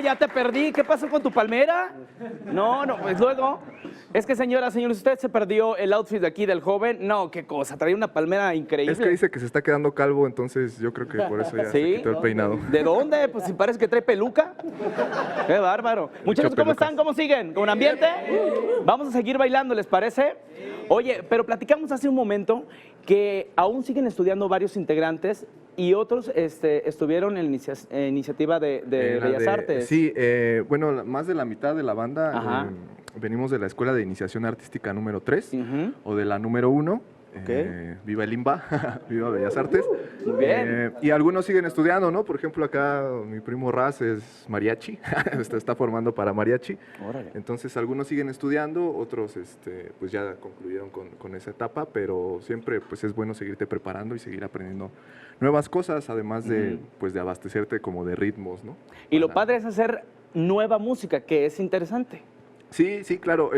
ya te perdí. ¿Qué pasó con tu palmera? No, pues luego. Es que, señoras, señores, usted se perdió el outfit de aquí del joven. No, qué cosa, traía una palmera increíble. Es que dice que se está quedando calvo, entonces yo creo que por eso ya se ¿Sí? quitó el peinado. ¿De dónde? Pues si parece que trae peluca. Qué bárbaro. Muchachos, ¿cómo están? ¿Cómo siguen? ¿Con ambiente? Vamos a seguir bailando, ¿les parece? Oye, pero platicamos hace un momento que aún siguen estudiando varios integrantes y otros estuvieron en iniciativa de Bellas Artes. Sí, bueno, más de la mitad de la banda venimos de la Escuela de Iniciación Artística número 3 o de la número 1. Viva el IMBA, viva Bellas Artes. Muy bien. Y algunos siguen estudiando, ¿no? Por ejemplo, acá mi primo Raz es mariachi, está formando para mariachi. Órale. Entonces, algunos siguen estudiando, otros pues ya concluyeron con esa etapa, pero siempre pues es bueno seguirte preparando y seguir aprendiendo nuevas cosas, además de, pues, de abastecerte como de ritmos, ¿no? Y lo padre es hacer nueva música, que es interesante. Sí, sí, claro.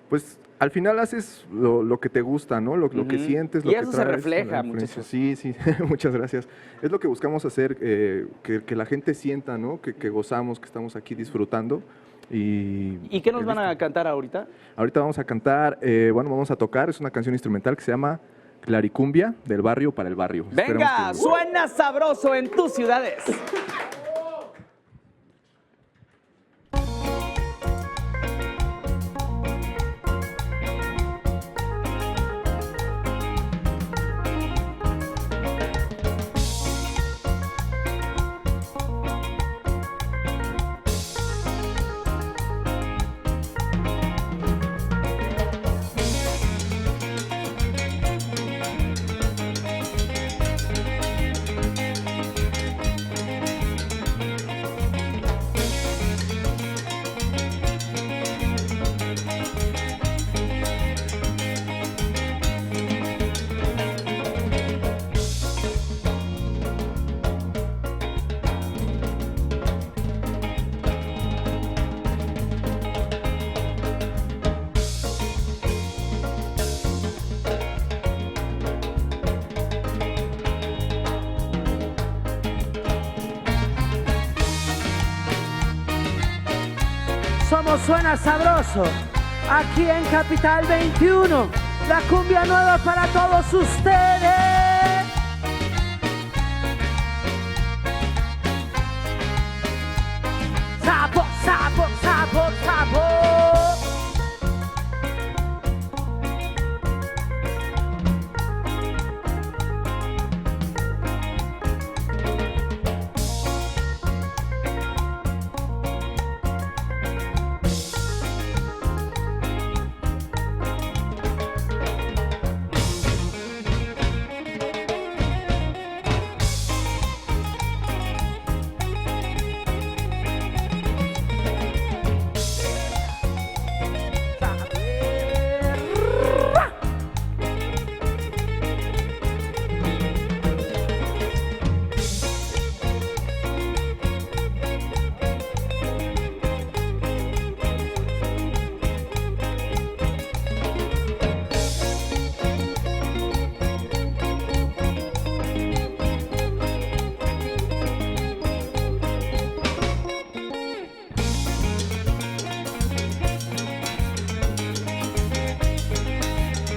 Pues al final haces lo que te gusta, ¿no? Lo que sientes, lo y que eso traes. se refleja, muchachos. Sí, sí, muchas gracias. Es lo que buscamos hacer, que la gente sienta, ¿no? Que gozamos, que estamos aquí disfrutando. ¿Y qué nos van a cantar ahorita? Ahorita vamos a cantar, bueno, vamos a tocar, es una canción instrumental que se llama Claricumbia, del barrio para el barrio. Venga, suena sabroso en tus ciudades. Somos Suena Sabroso, aquí en Capital 21, la cumbia nueva para todos ustedes. Sabor, sabor, sabor, sabor.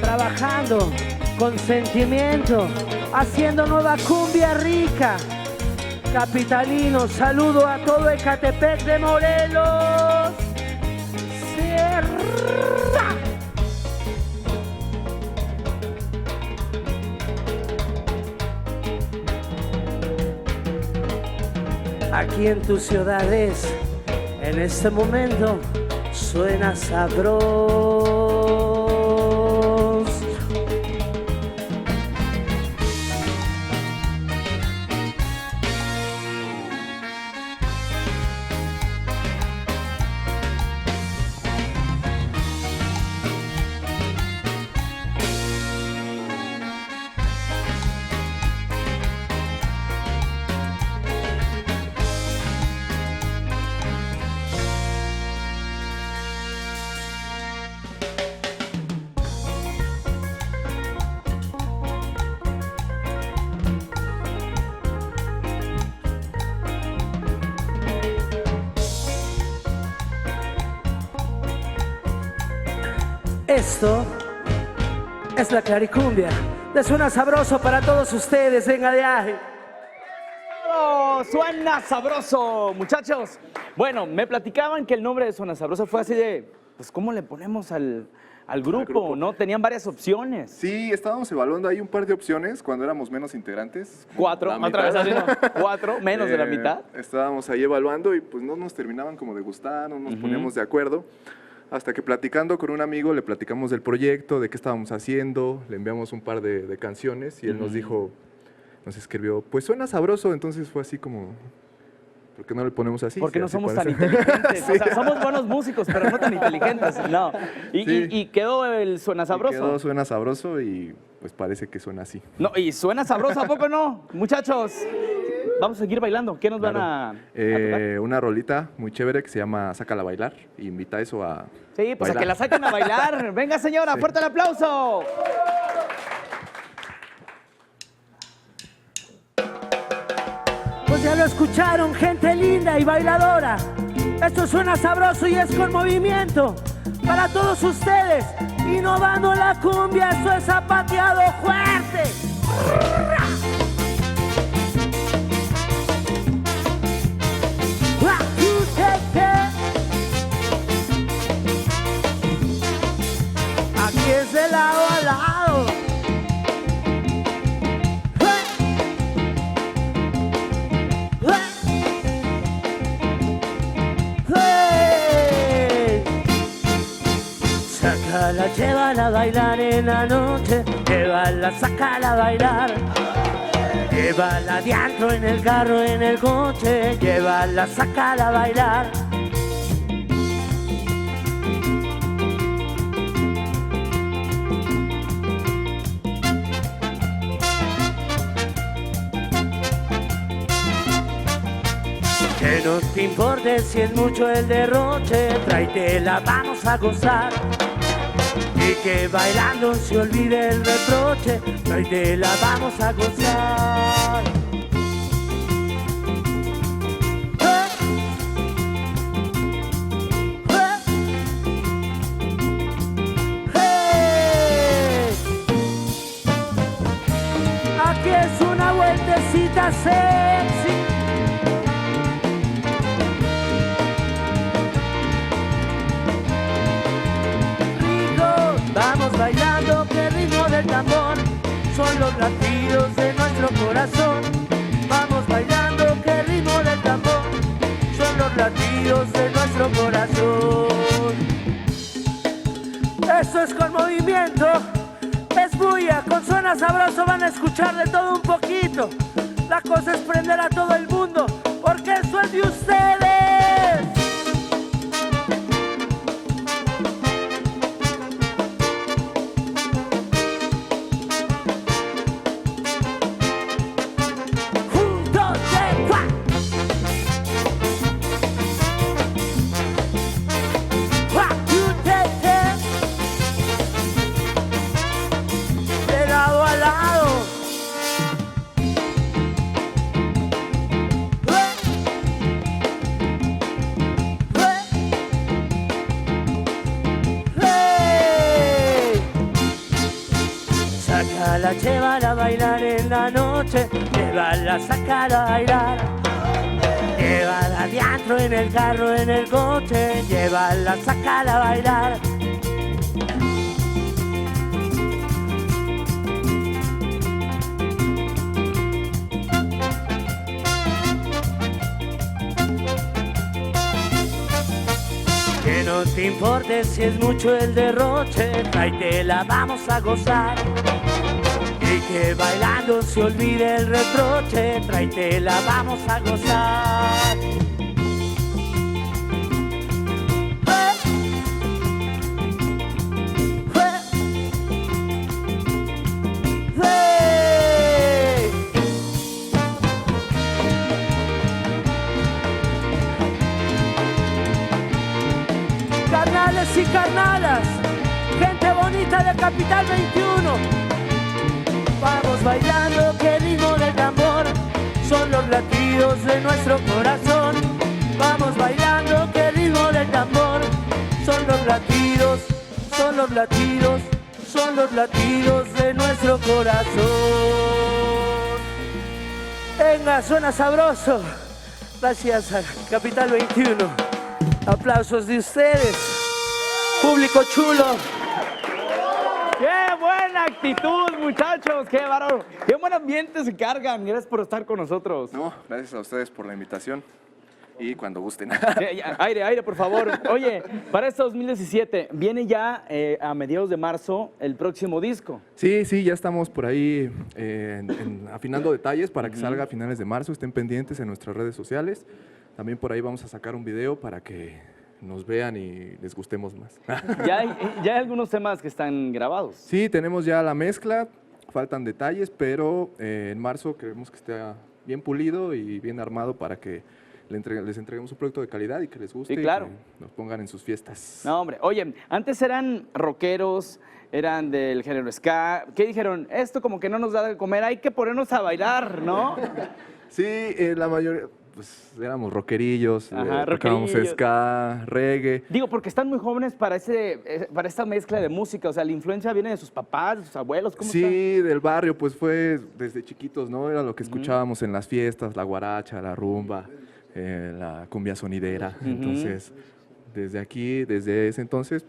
Trabajando con sentimiento, haciendo nueva cumbia rica. Capitalino, saludo a todo Ecatepec de Morelos. Sierra. Aquí en tus ciudades, en este momento, suena sabroso. Esto es la Claricumbia. Le suena sabroso para todos ustedes. Venga de ahí. ¡Oh, suena sabroso, muchachos! Bueno, me platicaban que el nombre de Suena Sabroso fue así de, pues, ¿cómo le ponemos al grupo, ¿no? Tenían varias opciones. Sí, estábamos evaluando ahí un par de opciones cuando éramos menos integrantes. 4, La otra vez mitad. así, ¿no? 4, menos de la mitad. Estábamos ahí evaluando y pues no nos terminaban como de gustar, no nos poníamos de acuerdo. Hasta que platicando con un amigo le platicamos del proyecto, de qué estábamos haciendo, le enviamos un par de canciones y él nos dijo, nos escribió, pues suena sabroso, entonces fue así como, ¿por qué no le ponemos así? Porque Sí, no así somos tan parece. inteligentes. Sí. O sea, somos buenos músicos, pero no tan inteligentes. No. Sí. Y quedó el Suena Y Sabroso. quedó suena sabroso y pues parece que suena así. No, y suena sabroso, ¿a poco no? Muchachos, vamos a seguir bailando. ¿Qué nos van a tocar? Una rolita muy chévere que se llama Sácala a bailar. Y invita eso a Sí, pues bailar. a que la saquen a bailar. Venga, señora, Sí. fuerte el aplauso. Pues ya lo escucharon, gente linda y bailadora. Esto suena sabroso y es con movimiento. Para todos ustedes, innovando la cumbia, esto es zapateado fuerte. Aquí es de lado a lado. Sácala, llévala a bailar en la noche. Llévala, sácala a bailar. Llévala adentro en el carro, en el coche. Llévala, sácala a bailar. Que no te importe si es mucho el derroche, tráetela, vamos a gozar. Y que bailando se olvide el reproche, tráetela, vamos a gozar. Aquí es una vueltecita sexy. Vamos bailando, que el ritmo del tambor son los latidos de nuestro corazón. Vamos bailando, que el ritmo del tambor son los latidos de nuestro corazón. Esto es con movimiento, es bulla, con Suena Sabroso van a escuchar de todo un poquito. La cosa es prender a todo el mundo, porque eso es de ustedes. De lado a lado. Sácala, llévala a bailar en la noche. Llévala, sácala a bailar. Llévala adentro en el carro, en el coche. Llévala, sácala a bailar. Que no te importe si es mucho el derroche, tráetela, vamos a gozar. Y que bailando se olvide el reproche, tráetela, vamos a gozar. Carnales y carnalas, gente bonita de Capital 21. Vamos bailando, que el ritmo del tambor son los latidos de nuestro corazón. Vamos bailando, que el ritmo del tambor son los latidos, son los latidos de nuestro corazón. Venga, suena sabroso. Gracias a Capital 21. Aplausos de ustedes. Público chulo. ¡Qué buena actitud, muchachos! ¡Qué bárbaro! ¡Qué buen ambiente se cargan! Gracias por estar con nosotros. No, gracias a ustedes por la invitación y cuando gusten. Aire, por favor. Oye, para este 2017, viene ya a mediados de marzo el próximo disco. Sí, ya estamos por ahí afinando detalles para que salga a finales de marzo. Estén pendientes en nuestras redes sociales. También por ahí vamos a sacar un video para que nos vean y les gustemos más. Ya hay algunos temas que están grabados. Sí, tenemos ya la mezcla, faltan detalles, pero en marzo queremos que esté bien pulido y bien armado para que les entreguemos un producto de calidad y que les guste, Sí, claro. y que nos pongan en sus fiestas. No, hombre. Oye, antes eran rockeros, eran del género ska. ¿Qué dijeron? Esto como que no nos da de comer, hay que ponernos a bailar, ¿no? Sí, la mayoría, pues éramos rockerillos, Ajá, tocábamos rockerillos. ska, reggae. Digo, porque están muy jóvenes para esta mezcla de música. O sea, la influencia viene de sus papás, de sus abuelos. ¿Cómo está? Sí, del barrio, pues fue desde chiquitos, ¿no? Era lo que escuchábamos en las fiestas, la guaracha, la rumba, la cumbia sonidera. Entonces, desde ese entonces,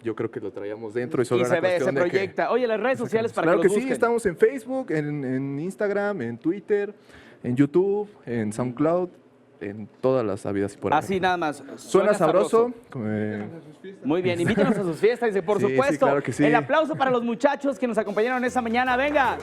yo creo que lo traíamos dentro y solo Y era se ve, se cuestión de que- proyecta. Oye, las redes sociales para Claro que que los sí, busquen. estamos en Facebook, en Instagram, en Twitter, en YouTube, en SoundCloud, en todas las habidas y por haber. Así nada más. Suena sabroso. Muy bien, invítanos a sus fiestas. Dice, por Sí, sí, supuesto, claro que sí. el aplauso para los muchachos que nos acompañaron esa mañana. Venga.